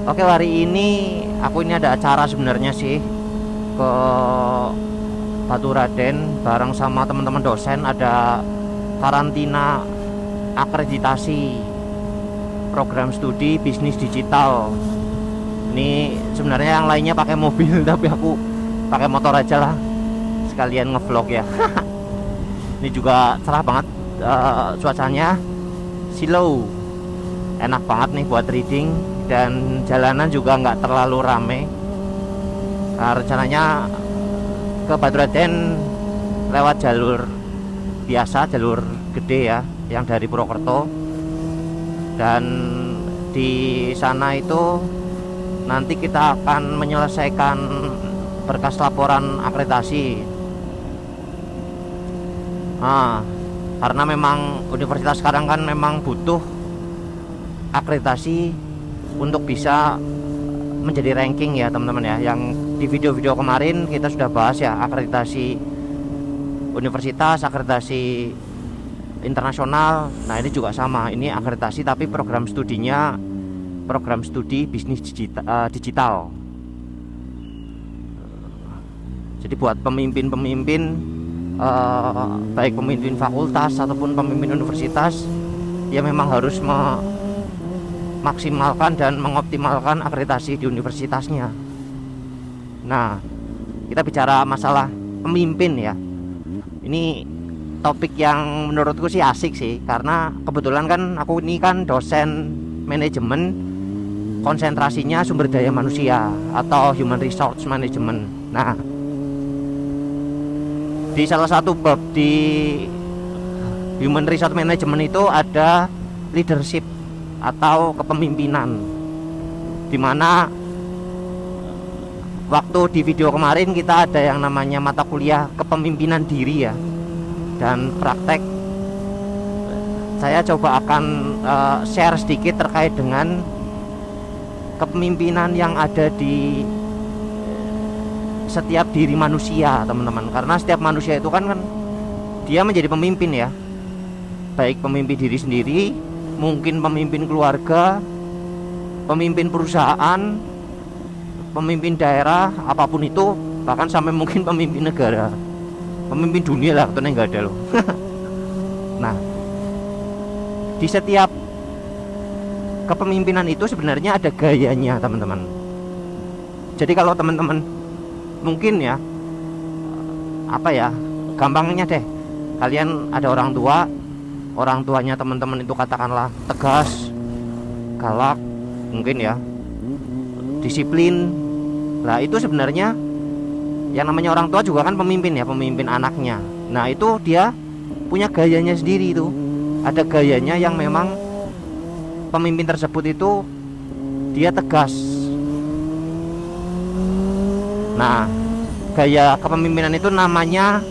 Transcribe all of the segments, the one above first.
Oke, hari ini ada acara sebenarnya sih ke Batu Raden bareng sama teman-teman dosen, ada karantina akreditasi program studi bisnis digital. Ini sebenarnya yang lainnya pakai mobil tapi aku pakai motor aja lah sekalian ngevlog ya. Ini juga cerah banget, cuacanya silau, enak banget nih buat reading, dan jalanan juga nggak terlalu rame. Rencananya ke Batu Raden lewat jalur biasa, jalur gede ya, yang dari Purwokerto. Dan di sana itu nanti kita akan menyelesaikan berkas laporan akreditasi. Karena memang universitas sekarang kan memang butuh akreditasi untuk bisa menjadi ranking ya teman-teman ya. Yang di video-video kemarin kita sudah bahas ya, akreditasi universitas, akreditasi internasional. Nah ini juga sama, ini akreditasi tapi program studinya program studi bisnis digital. Jadi buat pemimpin-pemimpin, baik pemimpin fakultas ataupun pemimpin universitas, ya memang harus memaksimalkan dan mengoptimalkan akreditasi di universitasnya. Nah, kita bicara masalah pemimpin ya. Ini topik yang menurutku sih asik sih, karena kebetulan kan aku ini kan dosen manajemen, konsentrasinya sumber daya manusia atau human resource management. Nah, di salah satu bab di human resource management itu ada leadership atau kepemimpinan, dimana waktu di video kemarin kita ada yang namanya mata kuliah kepemimpinan diri ya, dan praktek. Saya coba akan share sedikit terkait dengan kepemimpinan yang ada di setiap diri manusia teman-teman. Karena setiap manusia itu kan dia menjadi pemimpin ya, baik pemimpin diri sendiri, mungkin pemimpin keluarga, pemimpin perusahaan, pemimpin daerah, apapun itu, bahkan sampai mungkin pemimpin negara, pemimpin dunia lah, tentunya nggak ada loh. Nah, di setiap kepemimpinan itu sebenarnya ada gayanya teman-teman. Jadi kalau teman-teman mungkin ya, gampangnya deh, kalian ada orang tua, orang tuanya teman-teman itu katakanlah tegas, galak, mungkin ya, disiplin. Nah itu sebenarnya yang namanya orang tua juga kan pemimpin ya, pemimpin anaknya. Nah itu dia punya gayanya sendiri itu. Ada gayanya yang memang pemimpin tersebut itu dia tegas. Nah gaya kepemimpinan itu namanya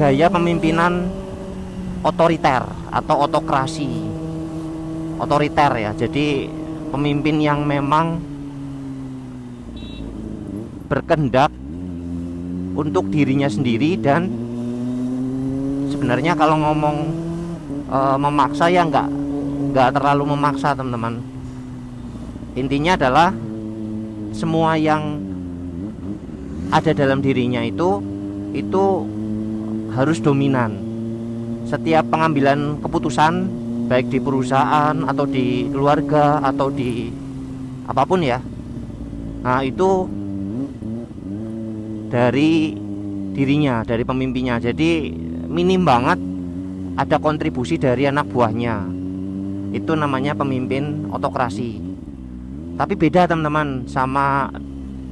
gaya pemimpinan otoriter atau otokrasi. Otoriter ya, jadi pemimpin yang memang berkehendak untuk dirinya sendiri, dan sebenarnya kalau ngomong memaksa ya nggak terlalu memaksa teman-teman. Intinya adalah semua yang ada dalam dirinya itu harus dominan. Setiap pengambilan keputusan, baik di perusahaan atau di keluarga atau di apapun ya, nah itu dari dirinya, dari pemimpinnya. Jadi minim banget ada kontribusi dari anak buahnya. Itu namanya pemimpin otokrasi. Tapi beda teman-teman sama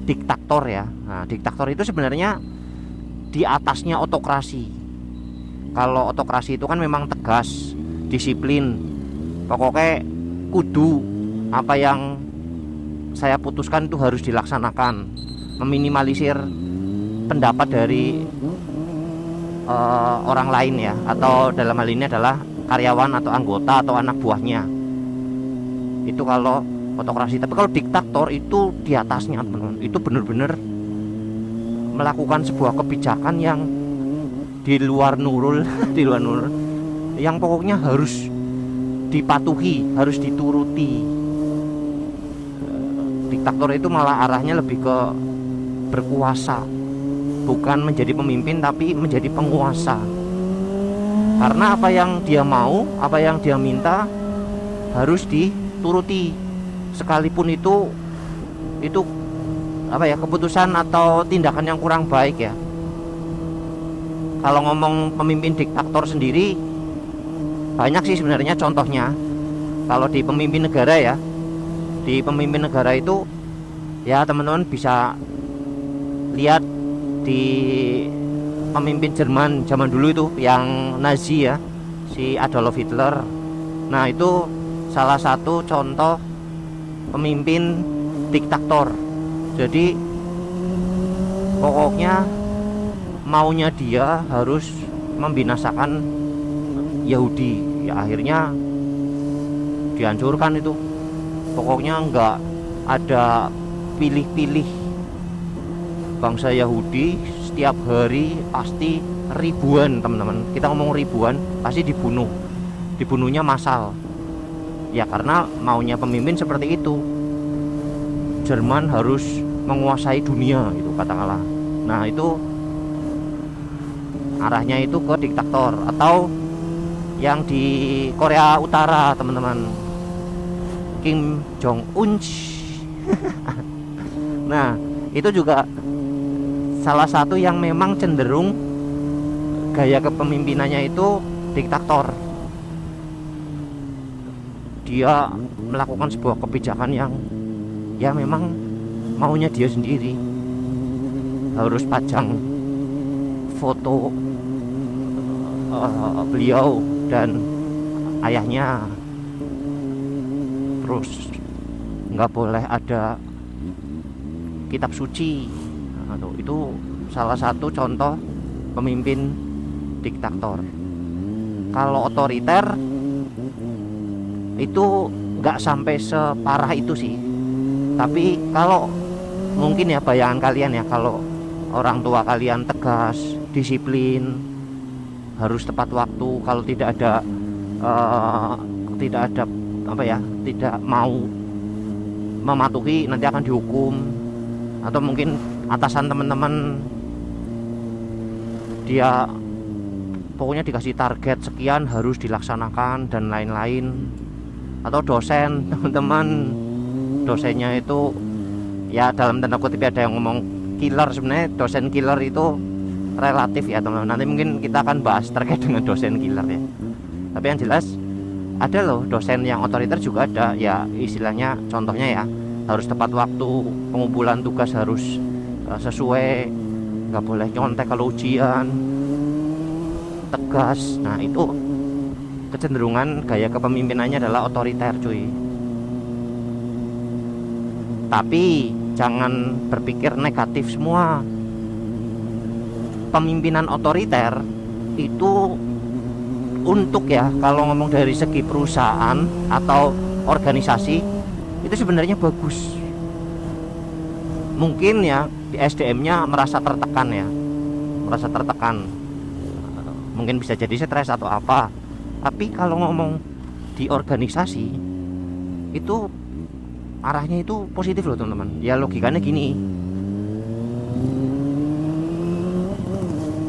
diktator ya. Nah, diktator itu sebenarnya di atasnya otokrasi. Kalau otokrasi itu kan memang tegas, disiplin, pokoknya kudu apa yang saya putuskan itu harus dilaksanakan, meminimalisir pendapat dari orang lain ya, atau dalam hal ini adalah karyawan atau anggota atau anak buahnya. Itu kalau otokrasi. Tapi kalau diktator itu di atasnya teman-teman, itu benar-benar melakukan sebuah kebijakan yang di luar nurul di luar nurul, yang pokoknya harus dipatuhi, harus dituruti. Diktator itu malah arahnya lebih ke berkuasa, bukan menjadi pemimpin tapi menjadi penguasa. Karena apa yang dia mau, apa yang dia minta harus dituruti, sekalipun itu apa ya, keputusan atau tindakan yang kurang baik ya. Kalau ngomong pemimpin diktator sendiri banyak sih sebenarnya contohnya. Kalau di pemimpin negara ya, di pemimpin negara itu ya teman-teman bisa lihat di pemimpin Jerman zaman dulu itu yang Nazi ya, si Adolf Hitler. Nah itu salah satu contoh pemimpin diktator. Jadi pokoknya maunya dia harus membinasakan Yahudi ya, akhirnya dihancurkan itu. Pokoknya nggak ada pilih-pilih bangsa Yahudi, setiap hari pasti ribuan teman-teman, kita ngomong ribuan, pasti dibunuhnya massal ya, karena maunya pemimpin seperti itu. Jerman harus menguasai dunia itu katakanlah. Nah itu arahnya itu ke diktator. Atau yang di Korea Utara teman-teman, Kim Jong Un. Nah itu juga salah satu yang memang cenderung gaya kepemimpinannya itu diktator. Dia melakukan sebuah kebijakan yang ya memang maunya dia sendiri. Harus pajang foto beliau dan ayahnya, terus nggak boleh ada kitab suci. Nah, itu salah satu contoh pemimpin diktator. Kalau otoriter itu nggak sampai separah itu sih, tapi kalau mungkin ya bayangan kalian ya, kalau orang tua kalian tegas, disiplin, harus tepat waktu, kalau tidak ada apa ya, tidak mau mematuhi nanti akan dihukum. Atau mungkin atasan teman-teman dia pokoknya dikasih target sekian harus dilaksanakan dan lain-lain. Atau dosen teman-teman, dosennya itu ya dalam tanda kutip ada yang ngomong killer. Sebenarnya dosen killer itu relatif ya teman-teman, nanti mungkin kita akan bahas terkait dengan dosen killer ya. Tapi yang jelas ada loh dosen yang otoriter juga ada ya, istilahnya contohnya ya harus tepat waktu, pengumpulan tugas harus sesuai, nggak boleh nyontek kalau ujian, tegas. Nah itu kecenderungan gaya kepemimpinannya adalah otoriter cuy. Tapi jangan berpikir negatif semua. Pemimpinan otoriter itu untuk ya, kalau ngomong dari segi perusahaan atau organisasi itu sebenarnya bagus. Mungkin ya di SDM-nya merasa tertekan ya, mungkin bisa jadi stres atau apa. Tapi kalau ngomong di organisasi itu arahnya itu positif loh teman-teman. Ya logikanya gini,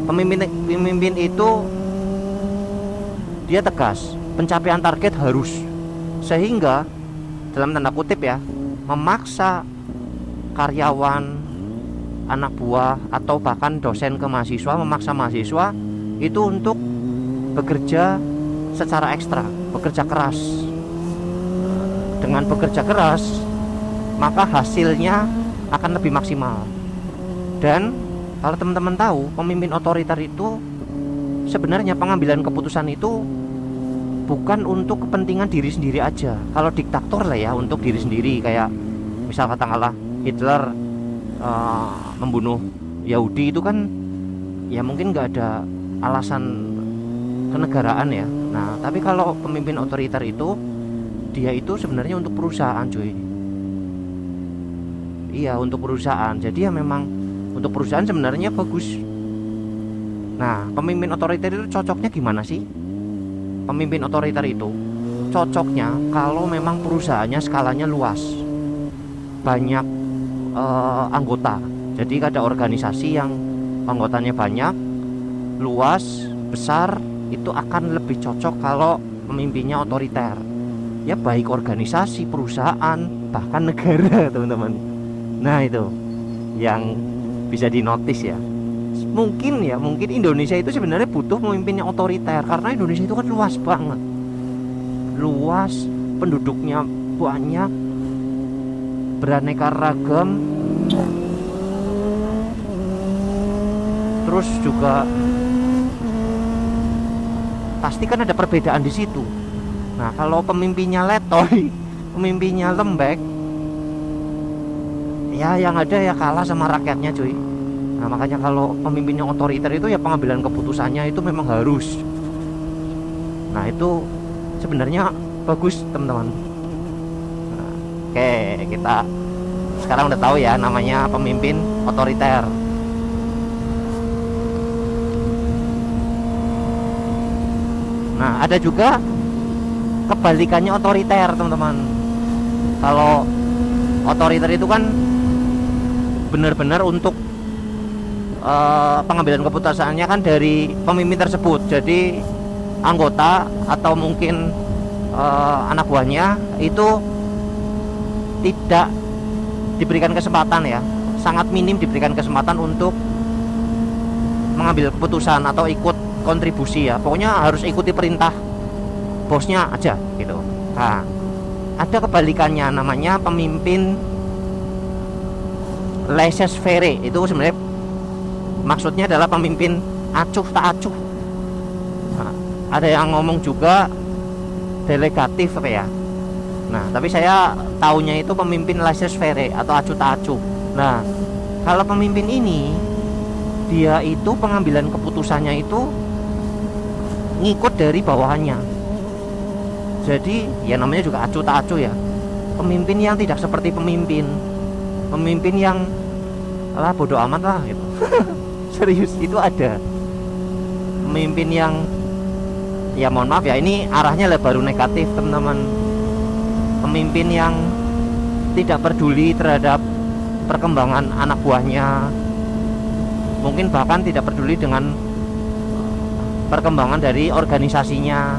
pemimpin itu dia tegas, pencapaian target harus, sehingga dalam tanda kutip ya memaksa karyawan, anak buah atau bahkan dosen ke mahasiswa, memaksa mahasiswa itu untuk bekerja secara ekstra, bekerja keras. Dengan bekerja keras maka hasilnya akan lebih maksimal. Dan kalau teman-teman tahu, pemimpin otoriter itu sebenarnya pengambilan keputusan itu bukan untuk kepentingan diri sendiri aja. Kalau diktator lah ya untuk diri sendiri, kayak misal katakanlah Hitler membunuh Yahudi itu kan ya mungkin nggak ada alasan kenegaraan ya. Nah tapi kalau pemimpin otoriter itu dia itu sebenarnya untuk perusahaan cuy. Iya untuk perusahaan. Jadi ya memang untuk perusahaan sebenarnya bagus. Nah pemimpin otoriter itu cocoknya gimana sih? Pemimpin otoriter itu cocoknya kalau memang perusahaannya skalanya luas, banyak anggota. Jadi ada organisasi yang anggotanya banyak, luas, besar, itu akan lebih cocok kalau pemimpinnya otoriter. Ya baik organisasi, perusahaan, bahkan negara teman-teman. Nah itu yang bisa dinotis ya. Mungkin Indonesia itu sebenarnya butuh pemimpin yang otoriter, karena Indonesia itu kan luas banget, luas, penduduknya banyak, beraneka ragam, terus juga pasti kan ada perbedaan di situ. Nah kalau pemimpinnya letoy, pemimpinnya lembek, ya yang ada ya kalah sama rakyatnya cuy. Nah makanya kalau pemimpinnya otoriter itu ya pengambilan keputusannya itu memang harus. Nah itu sebenarnya bagus teman-teman. Nah, oke, kita sekarang udah tahu ya namanya pemimpin otoriter. Nah ada juga kebalikannya otoriter teman-teman. Kalau otoriter itu kan benar-benar untuk pengambilan keputusannya kan dari pemimpin tersebut. Jadi anggota atau mungkin anak buahnya itu tidak diberikan kesempatan ya, sangat minim diberikan kesempatan untuk mengambil keputusan atau ikut kontribusi ya. Pokoknya harus ikuti perintah bosnya aja gitu. Nah ada kebalikannya namanya pemimpin laissez-faire. Itu sebenarnya maksudnya adalah pemimpin acuh tak acuh. Nah, ada yang ngomong juga delegatif ya. Nah, tapi saya taunya itu pemimpin laissez-faire atau acuh tak acuh. Nah, kalau pemimpin ini dia itu pengambilan keputusannya itu ngikut dari bawahannya. Jadi ya namanya juga acuh tak acuh ya. Pemimpin yang tidak seperti pemimpin yang lah bodoh amat lah gitu. Serius itu ada pemimpin yang ya mohon maaf ya, ini arahnya lah baru negatif teman-teman. Pemimpin yang tidak peduli terhadap perkembangan anak buahnya, mungkin bahkan tidak peduli dengan perkembangan dari organisasinya.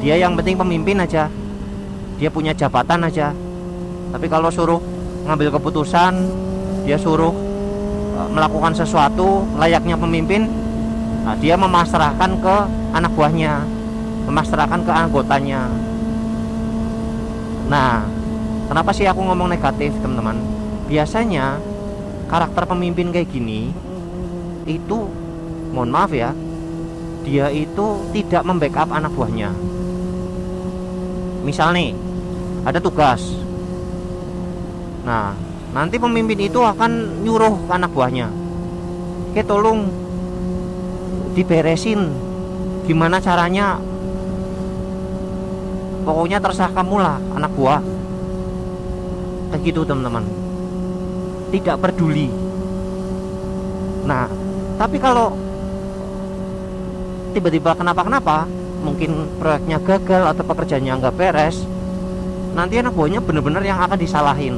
Dia yang penting pemimpin aja, dia punya jabatan aja. Tapi kalau suruh ngambil keputusan, dia suruh melakukan sesuatu layaknya pemimpin, nah, dia memasrahkan ke anak buahnya, memasrahkan ke anggotanya. Nah, kenapa sih aku ngomong negatif teman-teman? Biasanya karakter pemimpin kayak gini itu, mohon maaf ya, dia itu tidak membackup anak buahnya. Misal nih ada tugas, nah nanti pemimpin itu akan nyuruh ke anak buahnya, "Oke, tolong diberesin, gimana caranya, pokoknya terserah kamu lah anak buah." Kayak gitu teman-teman, tidak peduli. Nah tapi kalau tiba-tiba kenapa-kenapa, mungkin proyeknya gagal atau pekerjaannya nggak beres, nanti anak buahnya bener-bener yang akan disalahin.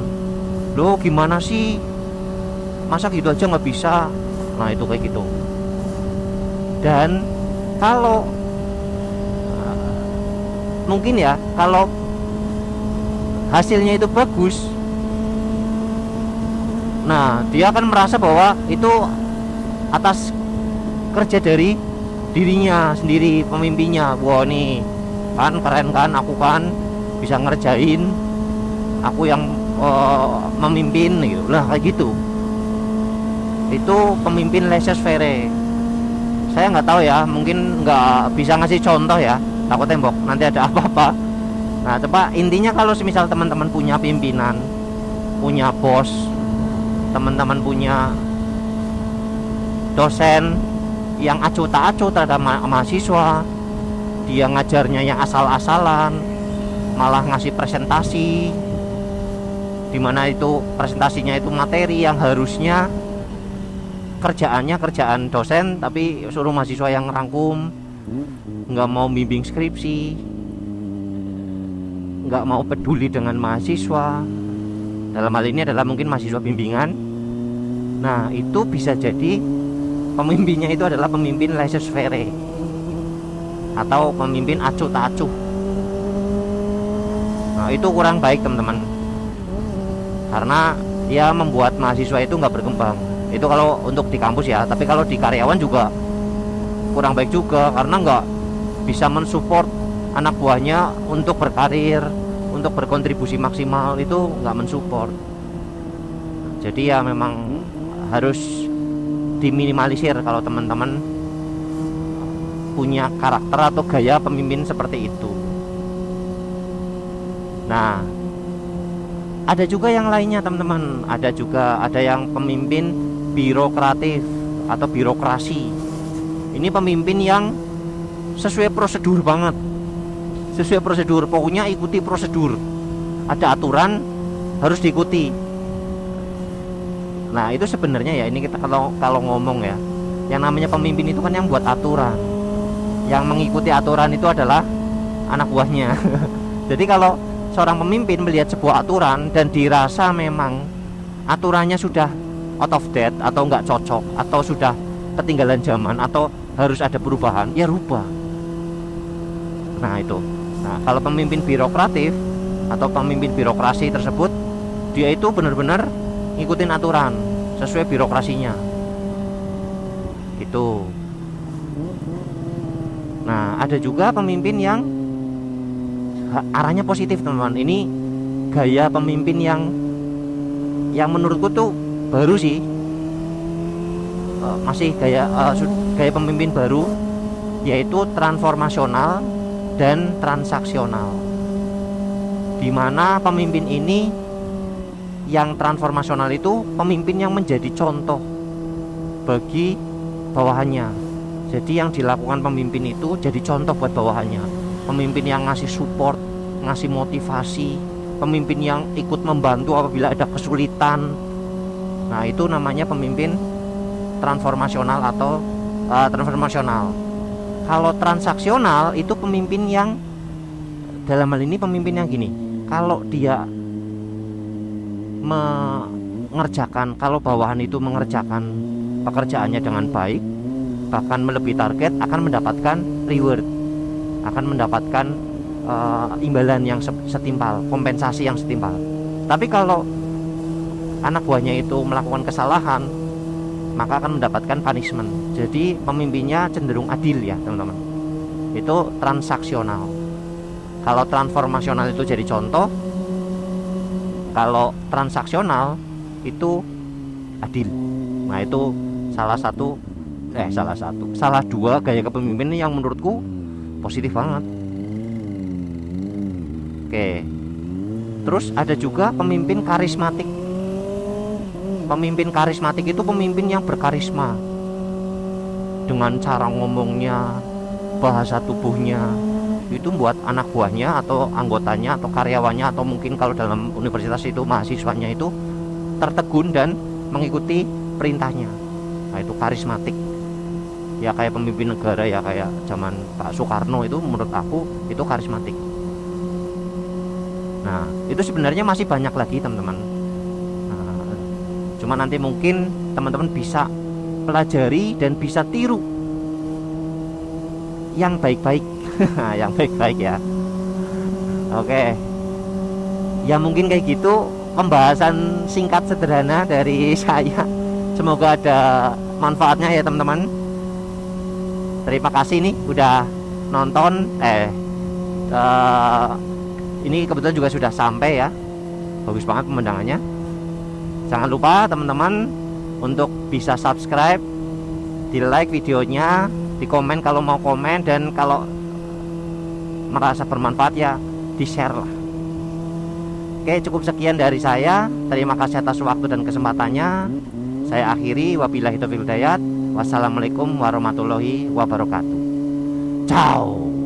Loh gimana sih, masa gitu aja nggak bisa? Nah itu kayak gitu. Dan kalau mungkin ya, kalau hasilnya itu bagus, nah dia akan merasa bahwa itu atas kerja dari dirinya sendiri, pemimpinnya. Wah nih kan keren kan, aku kan bisa ngerjain, aku yang memimpin gitu lah, kayak gitu. Itu pemimpin laissez-faire. Saya nggak tahu ya, mungkin nggak bisa ngasih contoh ya, takut tembok nanti ada apa-apa. Nah coba intinya, kalau semisal teman-teman punya pimpinan, punya bos, teman-teman punya dosen yang acuh tak acuh terhadap mahasiswa, dia ngajarnya yang asal-asalan, malah ngasih presentasi dimana itu presentasinya itu materi yang harusnya kerjaannya kerjaan dosen, tapi suruh mahasiswa yang ngerangkum, nggak mau bimbing skripsi, nggak mau peduli dengan mahasiswa. dalam hal ini adalah mungkin mahasiswa bimbingan. Nah itu bisa jadi pemimpinnya itu adalah pemimpin laissez-faire atau pemimpin acuh tak acuh. Nah itu kurang baik teman-teman, karena dia membuat mahasiswa itu nggak berkembang. Itu kalau untuk di kampus ya, tapi kalau di karyawan juga kurang baik juga, karena nggak bisa mensupport anak buahnya untuk berkarir, untuk berkontribusi maksimal, itu nggak mensupport. Jadi ya memang harus diminimalisir kalau teman-teman punya karakter atau gaya pemimpin seperti itu. Nah ada juga yang lainnya teman-teman, ada yang pemimpin birokratif atau birokrasi. Ini pemimpin yang sesuai prosedur banget, sesuai prosedur, pokoknya ikuti prosedur, ada aturan harus diikuti. Nah itu sebenarnya ya, ini kita kalau ngomong ya, yang namanya pemimpin itu kan yang buat aturan, yang mengikuti aturan itu adalah anak buahnya. Jadi kalau seorang pemimpin melihat sebuah aturan dan dirasa memang aturannya sudah out of date atau nggak cocok atau sudah ketinggalan zaman atau harus ada perubahan, ya rubah. Nah itu. Nah kalau pemimpin birokratif atau pemimpin birokrasi tersebut, dia itu benar-benar ngikutin aturan sesuai birokrasinya gitu. Nah ada juga pemimpin yang arahnya positif teman-teman. Ini gaya pemimpin yang menurutku tuh baru sih, masih gaya pemimpin baru, yaitu transformasional dan transaksional. Dimana pemimpin ini yang transformasional itu pemimpin yang menjadi contoh bagi bawahannya. Jadi yang dilakukan pemimpin itu jadi contoh buat bawahannya. Pemimpin yang ngasih support, ngasih motivasi, pemimpin yang ikut membantu apabila ada kesulitan. Nah itu namanya pemimpin transformasional atau transformasional. Kalau transaksional itu pemimpin yang, dalam hal ini pemimpin yang gini, kalau dia mengerjakan, kalau bawahan itu mengerjakan pekerjaannya dengan baik, bahkan melebihi target, akan mendapatkan reward, akan mendapatkan imbalan yang setimpal, kompensasi yang setimpal. Tapi kalau anak buahnya itu melakukan kesalahan, maka akan mendapatkan punishment. Jadi pemimpinnya cenderung adil ya teman-teman. Itu transaksional. Kalau transformasional itu jadi contoh, kalau transaksional itu adil. Nah itu salah dua gaya kepemimpinan yang menurutku positif banget. Oke. Terus ada juga pemimpin karismatik. Pemimpin karismatik itu pemimpin yang berkarisma, dengan cara ngomongnya, bahasa tubuhnya, itu buat anak buahnya atau anggotanya atau karyawannya, atau mungkin kalau dalam universitas itu mahasiswanya itu tertegun dan mengikuti perintahnya. Nah itu karismatik. Ya kayak pemimpin negara ya, kayak zaman Pak Soekarno, itu menurut aku itu karismatik. Nah itu sebenarnya masih banyak lagi teman-teman. Cuma nanti mungkin teman-teman bisa pelajari dan bisa tiru yang baik-baik. Yang baik-baik ya. Oke. Ya mungkin kayak gitu pembahasan singkat sederhana dari saya. Semoga ada manfaatnya ya teman-teman. Terima kasih nih udah nonton. Ini kebetulan juga sudah sampai ya. Bagus banget pemandangannya. Jangan lupa teman-teman untuk bisa subscribe, di like videonya, di komen kalau mau komen, dan kalau merasa bermanfaat ya di share lah. Oke, cukup sekian dari saya. Terima kasih atas waktu dan kesempatannya. Saya akhiri, wabillahi taufiq wal hidayah. Wassalamualaikum warahmatullahi wabarakatuh. Ciao.